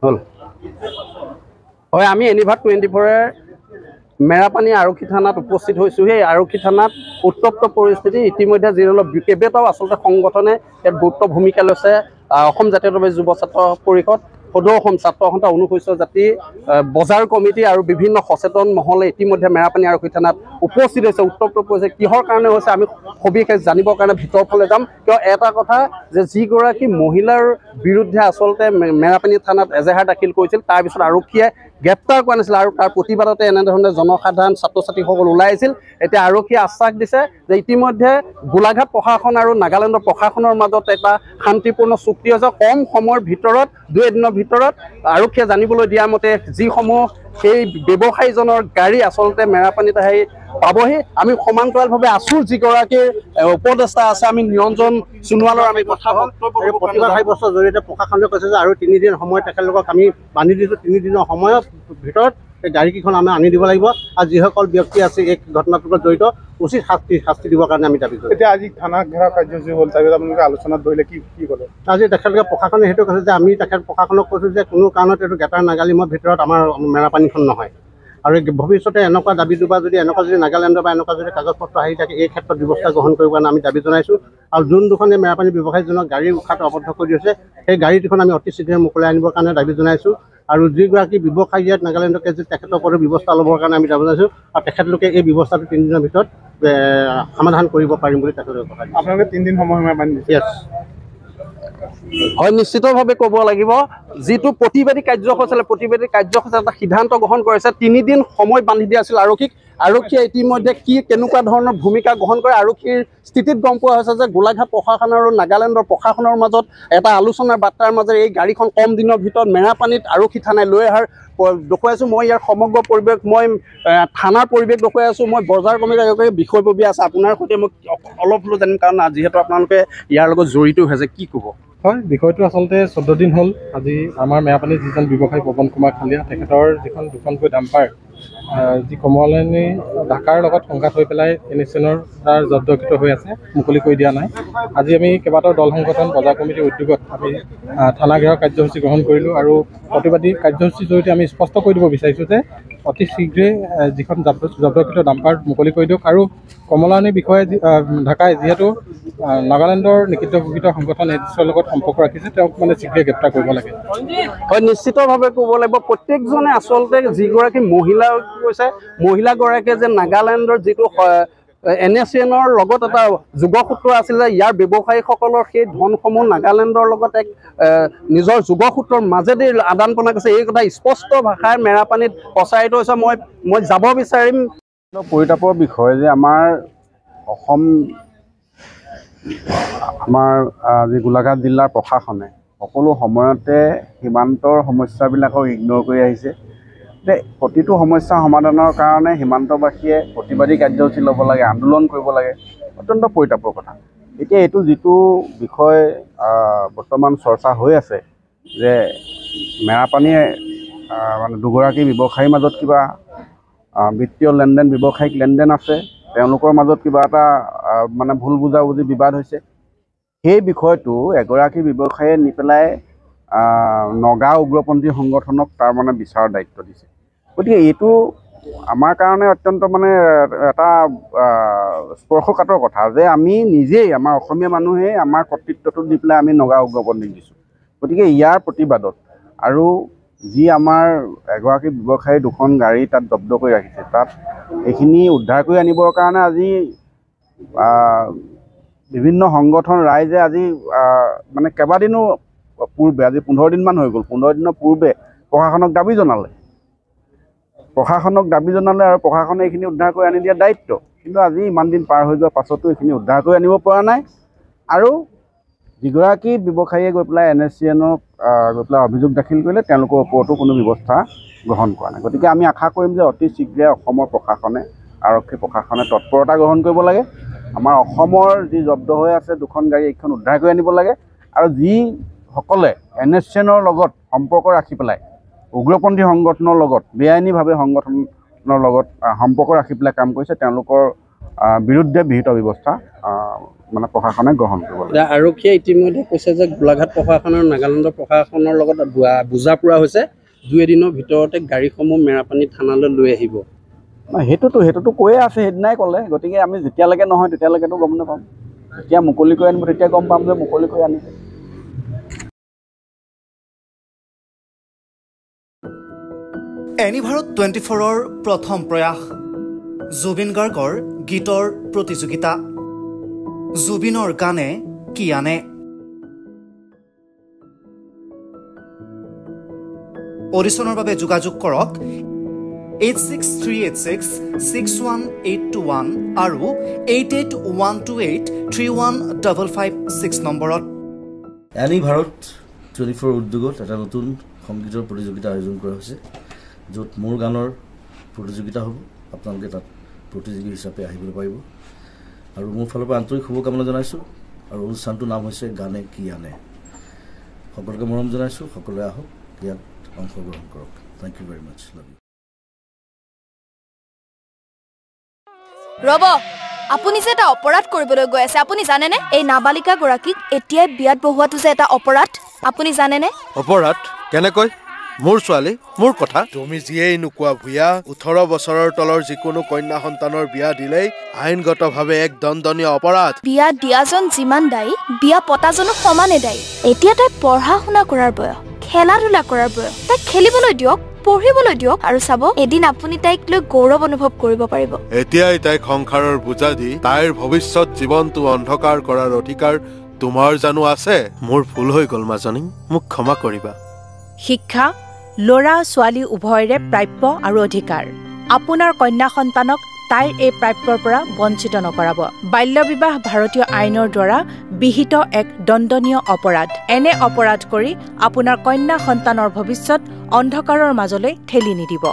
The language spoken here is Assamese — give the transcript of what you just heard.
হল হয় আমি এনিভাৰ 24 মেৰাপানী আৰক্ষী থানাত উপস্থিত হৈছোঁ। সেই আৰক্ষী থানাত উত্তপ্ত পৰিস্থিতি ইতিমধ্যে যিসকল কেইবাটাও আচলতে সংগঠনে ইয়াত গুৰুত্ব ভূমিকা লৈছে। অসম জাতীয়তাবাদী যুৱ ছাত্ৰ পৰিষদ, সদৌ অসম ছাত্ৰ সন্থা, অনুসূচিত জাতি বজাৰ কমিটি আৰু বিভিন্ন সচেতন মহলে ইতিমধ্যে মেৰাপানী আৰক্ষী থানাত উপস্থিত হৈছে। উত্তপ্ত পৰিস্থিতি কিহৰ কাৰণে হৈছে আমি সবিশেষ জানিবৰ কাৰণে ভিতৰৰ ফালে যাম। কিয় এটা কথা যে যিগৰাকী মহিলাৰ বিৰুদ্ধে আচলতে মেৰাপানী থানাত এজাহাৰ দাখিল কৰিছিল, তাৰপিছত আৰক্ষীয়ে গ্ৰেপ্তাৰ কৰা নাছিল আৰু তাৰ প্ৰতিবাদতে এনেধৰণে জনসাধাৰণ ছাত্ৰ ছাত্ৰীসকল ওলাই আহিছিল। এতিয়া আৰক্ষীয়ে আশ্বাস দিছে যে ইতিমধ্যে গোলাঘাট প্ৰশাসন আৰু নাগালেণ্ডৰ প্ৰশাসনৰ মাজত এটা শান্তিপূৰ্ণ চুক্তি হৈছে। কম সময়ৰ ভিতৰত 2 দিনৰ ভিতৰত আৰক্ষীয়ে জানিবলৈ দিয়া মতে যিসমূহ সেই ব্যৱসায়ীজনৰ গাড়ী আচলতে মেৰাপানীত আহি পাবহি। আমি সমান্তৰালভাৱে আছোঁ যিগৰাকীৰ উপদেষ্টা আছে, আমি নিৰঞ্জন সোণোৱালৰ আমি কথা প্ৰতিবাদ সাব্যস্তৰ জৰিয়তে প্ৰশাসনে কৈছে যে আৰু 3 দিন সময় তেখেতলোকক আমি বান্ধি দিছোঁ। 3 দিনৰ সময়ৰ ভিতৰত এই গাড়ীকেইখন আমি আনি দিব লাগিব আৰু যিসকল ব্যক্তি আছে এই ঘটনাটোৰ লগত জড়িত উচিত শাস্তি দিবৰ কাৰণে আমি দাবী কৰিছোঁ। এতিয়া আজি থানা ঘেৰাও কাৰ্যসূচী হ'ল, তাৰপিছত আপোনালোকে আলোচনাত ধৰিলে কি ক'লে? আজি তেখেতলোকে প্ৰশাসনে সেইটো কৈছে যে আমি প্ৰশাসনক কৈছোঁ যে কোনো কাৰণত এইটো গেটাৰ নাগালিমৰ ভিতৰত আমাৰ মেৰাপানীখন নহয় আৰু ভৱিষ্যতে এনেকুৱা দাবী দুবা যদি নাগালেণ্ডৰ বা এনেকুৱা যদি কাগজ পত্ৰ আহি থাকে এই ক্ষেত্ৰত ব্যৱস্থা গ্ৰহণ কৰিব কাৰণে আমি দাবী জনাইছোঁ। আৰু যোন দুখনে মেৰাপানী ব্যৱসায়ীজনক গাড়ী উশাহটো আবদ্ধ কৰি দিছে সেই গাড়ী দুখন আমি অতি শীঘ্ৰে মোকলাই আনিবৰ কাৰণে দাবী জনাইছোঁ। আৰু যিগৰাকী ব্যৱসায়ী ইয়াত নাগালেণ্ডকে যে তেখেতৰ ওপৰত ব্যৱস্থা ল'বৰ কাৰণে আমি দাবী জনাইছোঁ আৰু তেখেতলোকে এই ব্যৱস্থাটো 3 দিনৰ ভিতৰত সমাধান কৰিব পাৰিম বুলি তেখেতলোকে কথা দিছে। আপোনালোকে 3 দিন সময় বান্ধি দিছে? হয়, নিশ্চিতভাৱে ক'ব লাগিব যিটো প্ৰতিবাদী কাৰ্যসূচী প্ৰতিবাদী কাৰ্যসূচী এটা সিদ্ধান্ত গ্ৰহণ কৰিছে। 3 দিন সময় বান্ধি দিয়া আছিল আৰক্ষীয়ে ইতিমধ্যে কেনেকুৱা ধৰণৰ ভূমিকা গ্ৰহণ কৰে আৰক্ষীৰ স্থিতিত গম পোৱা হৈছে যে গোলাঘাট প্ৰশাসন আৰু নাগালেণ্ডৰ প্ৰশাসনৰ মাজত এটা আলোচনাৰ বাৰ্তাৰ মাজেৰে এই গাড়ীখন কম দিনৰ ভিতৰত মেৰাপানীত আৰক্ষী থানাই লৈ অহাৰ দেখুৱাইছোঁ। মই ইয়াৰ সমগ্ৰ পৰিৱেশ মই থানাৰ পৰিৱেশ দেখুৱাই আছোঁ। মই বজাৰ কমিটিৰ বিষয়ববীয়া আছে আপোনাৰ সৈতে মই অলপ হ'লেও জানিম, কাৰণ যিহেতু আপোনালোকে ইয়াৰ লগত জড়িত হৈছে, কি ক'ব? হয়, বিষয়টো আচলতে 14 দিন হ'ল। আজি আমাৰ মেৰাপানীৰ যিজন ব্যৱসায়ী পৱন কুমাৰ খালিয়া, তেখেতৰ যিখন দুখনকৈ ডাম্পাৰ যি কমলানী ঢাকাৰ লগত সংঘাত হৈ পেলাই NSCNৰ তাৰ জব্দকৃত হৈ আছে, মুকলি কৰি দিয়া নাই। আজি আমি কেইবাটাও দল সংগঠন বজাৰ কমিটিৰ উদ্যোগত আমি থানা ঘেৰাও কাৰ্যসূচী গ্ৰহণ কৰিলোঁ আৰু প্ৰতিবাদী কাৰ্যসূচীৰ জৰিয়তে আমি স্পষ্ট কৰি দিব বিচাৰিছোঁ যে অতি শীঘ্ৰে যিখন জব্দকৃত ডাম্পাৰ মুকলি কৰি দিয়ক আৰু কমলানীৰ বিষয়ে ঢাকাই যিহেতু নাগালেণ্ডৰ নিষিদ্ধঘোষিত সংগঠন NSCNৰ লগত সম্পৰ্ক ৰাখিছে, তেওঁক মানে শীঘ্ৰে গ্ৰেপ্তাৰ কৰিব লাগে। হয়, নিশ্চিতভাৱে ক'ব লাগিব প্ৰত্যেকজনে আচলতে যিগৰাকী মহিলা কৈছে মহিলাগৰাকীয়ে যে নাগালেণ্ডৰ যিটো NSCNৰ লগত এটা যোগসূত্ৰ আছিলে, ইয়াৰ ব্যৱসায়ীসকলৰ সেই ধনসমূহ নাগালেণ্ডৰ লগত এক নিজৰ যোগসূত্ৰৰ মাজেদি আদান প্ৰদান কৰিছে, এই কথা স্পষ্ট ভাষাৰ মেৰাপানীত প্ৰচাৰিত হৈছে। মই যাব বিচাৰিম পৰিতাপৰ বিষয় যে আমাৰ যি গোলাঘাট জিলাৰ প্ৰশাসনে সকলো সময়তে সীমান্তৰ সমস্যাবিলাকক ইগন'ৰ কৰি আহিছে। যে প্ৰতিটো সমস্যা সমাধানৰ কাৰণে সীমান্তবাসীয়ে প্ৰতিবাদী কাৰ্যসূচী ল'ব লাগে, আন্দোলন কৰিব লাগে, অত্যন্ত পৰিতাপৰ কথা। এতিয়া এইটো যিটো বিষয় বৰ্তমান চৰ্চা হৈ আছে যে মেৰাপানীয়ে মানে দুগৰাকী ব্যৱসায়ীৰ মাজত কিবা বিত্তীয় লেনদেন, ব্যৱসায়িক লেনদেন আছে, তেওঁলোকৰ মাজত কিবা এটা মানে ভুল বুজাবুজি বিবাদ হৈছে। সেই বিষয়টো এগৰাকী ব্যৱসায়ীয়ে নি পেলাই নগা উগ্ৰপন্থী সংগঠনক তাৰ মানে বিচাৰৰ দায়িত্ব দিছে। গতিকে এইটো আমাৰ কাৰণে অত্যন্ত মানে এটা স্পৰ্শকাতৰ কথা যে আমি নিজেই আমাৰ অসমীয়া মানুহে আমাৰ কৰ্তৃত্বটো দি পেলাই আমি নগা উগ্ৰপন্থীক দিছোঁ। গতিকে ইয়াৰ প্ৰতিবাদত আৰু যি আমাৰ এগৰাকী ব্যৱসায়ী 2খন গাড়ী তাত জব্দ কৰি ৰাখিছে, তাত এইখিনি উদ্ধাৰ কৰি আনিবৰ কাৰণে আজি বিভিন্ন সংগঠন ৰাইজে আজি মানে কেইবাদিনো পূৰ্বে, আজি 15 দিনমান হৈ গ'ল, 15 দিনৰ পূৰ্বে প্ৰশাসনক দাবী জনালে আৰু প্ৰশাসনে এইখিনি উদ্ধাৰ কৰি আনি দিয়াৰ দায়িত্ব। কিন্তু আজি ইমান দিন পাৰ হৈ যোৱাৰ পাছতো এইখিনি উদ্ধাৰ কৰি আনিব পৰা নাই আৰু যিগৰাকী ব্যৱসায়ীয়ে গৈ পেলাই NSCNক গৈ পেলাই অভিযোগ দাখিল কৰিলে তেওঁলোকৰ ওপৰতো কোনো ব্যৱস্থা গ্ৰহণ কৰা নাই। গতিকে আমি আশা কৰিম যে অতি শীঘ্ৰে অসমৰ প্ৰশাসনে, আৰক্ষী প্ৰশাসনে তৎপৰতা গ্ৰহণ কৰিব লাগে। আমাৰ অসমৰ যি জব্দ হৈ আছে 2খন গাড়ী, এইখন উদ্ধাৰ কৰি আনিব লাগে আৰু যিসকলে NSCNৰ লগত সম্পৰ্ক ৰাখি পেলাই উগ্ৰপন্থী সংগঠনৰ লগত বেআইনীভাৱে সংগঠনৰ লগত সম্পৰ্ক ৰাখি পেলাই কাম কৰিছে তেওঁলোকৰ বিৰুদ্ধে বিহিত ব্যৱস্থা মানে প্ৰশাসনে গ্ৰহণ কৰিব লাগে। আৰক্ষীয়ে ইতিমধ্যে কৈছে যে গোলাঘাট প্ৰশাসন আৰু নাগালেণ্ডৰ প্ৰশাসনৰ লগত বুজা পৰা হৈছে 2 দিনৰ ভিতৰতে গাড়ীসমূহ মেৰাপানী থানালৈ লৈ আহিব। সেইটোতো কৈয়ে আছে, সেইদিনাই ক'লে। গতিকে আমি যেতিয়ালৈকে নহয় তেতিয়ালৈকেতো গম নাপাম। যেতিয়া মুকলি কৰি আনিব তেতিয়া গম পাম যে মুকলি কৰি আনিব। এনিভাৰত 24ৰ প্ৰথম প্ৰয়াস জুবিন গাৰ্গৰ গীতৰ প্ৰতিযোগিতা। জুবিনৰ গানে কি আনে? অডিশ্যনৰ বাবে যোগাযোগ কৰক 8638661821 আৰু 8812831556 নম্বৰত। এনিভাৰত 24 উদ্যোগত এটা নতুন সংগীতৰ প্ৰতিযোগিতা আয়োজন কৰা হৈছে, য'ত মোৰ গানৰ প্ৰতিযোগিতা হ'ব। আপোনালোকে তাত প্ৰতিযোগী হিচাপে আহিবলৈ পাৰিব আৰু মোৰ ফালৰ পৰা আন্তৰিক শুভকামনা জনাইছোঁ। আৰু অনুষ্ঠানটোৰ নাম হৈছে গানে কি আনে। সকলোকে মৰম জনাইছোঁ, সকলোৱে আহক, ইয়াত অংশগ্ৰহণ কৰক। Thank you very much, love you. Rob, আপুনি যে এটা অপৰাধ কৰিবলৈ গৈ আছে, আপুনি জানেনে? এই নাবালিকা গৰাকীক এতিয়াই বিয়াত বহোৱাটো যে এটা অপৰাধ, আপুনি জানেনে? অপৰাধ কেনেকৈ? মোৰ ছোৱালী, মোৰ কথা। তুমি যিয়েই নোকোৱা ভূঞা, 18 বছৰৰ তলৰ যিকোনো কন্যা সন্তানৰ বিয়া দিলেই আইনগতভাৱে এক দণ্ডনীয় অপৰাধ। বিয়া দিয়াজন যিমান দায়ী, বিয়া পতাজনো সমানে দায়ী। এতিয়া তাই পঢ়া শুনা কৰাৰ বয়স, খেলা ধূলা কৰাৰ বয়স। তাইক খেলিবলৈ দিয়ক, পঢ়িবলৈ দিয়ক, আৰু চাব এদিন আপুনি তাইক লৈ গৌৰৱ অনুভৱ কৰিব পাৰিব। এতিয়াই তাইক সংসাৰৰ বোজা দি তাইৰ ভৱিষ্যত জীৱনটো অন্ধকাৰ কৰাৰ অধিকাৰ তোমাৰ জানো আছে? মোৰ ভুল হৈ গ'ল মাজনী, মোক ক্ষমা কৰিবা। শিক্ষা ল'ৰা ছোৱালী উভয়ৰে প্ৰাপ্য আৰু অধিকাৰ। আপোনাৰ কন্যা সন্তানক তাইৰ এই প্ৰাপ্যৰ পৰা বঞ্চিত নকৰাব। বাল্য বিবাহ ভাৰতীয় আইনৰ দ্বাৰা বিহিত এক দণ্ডনীয় অপৰাধ। এনে অপৰাধ কৰি আপোনাৰ কন্যা সন্তানৰ ভৱিষ্যত অন্ধকাৰৰ মাজলৈ ঠেলি নিদিব।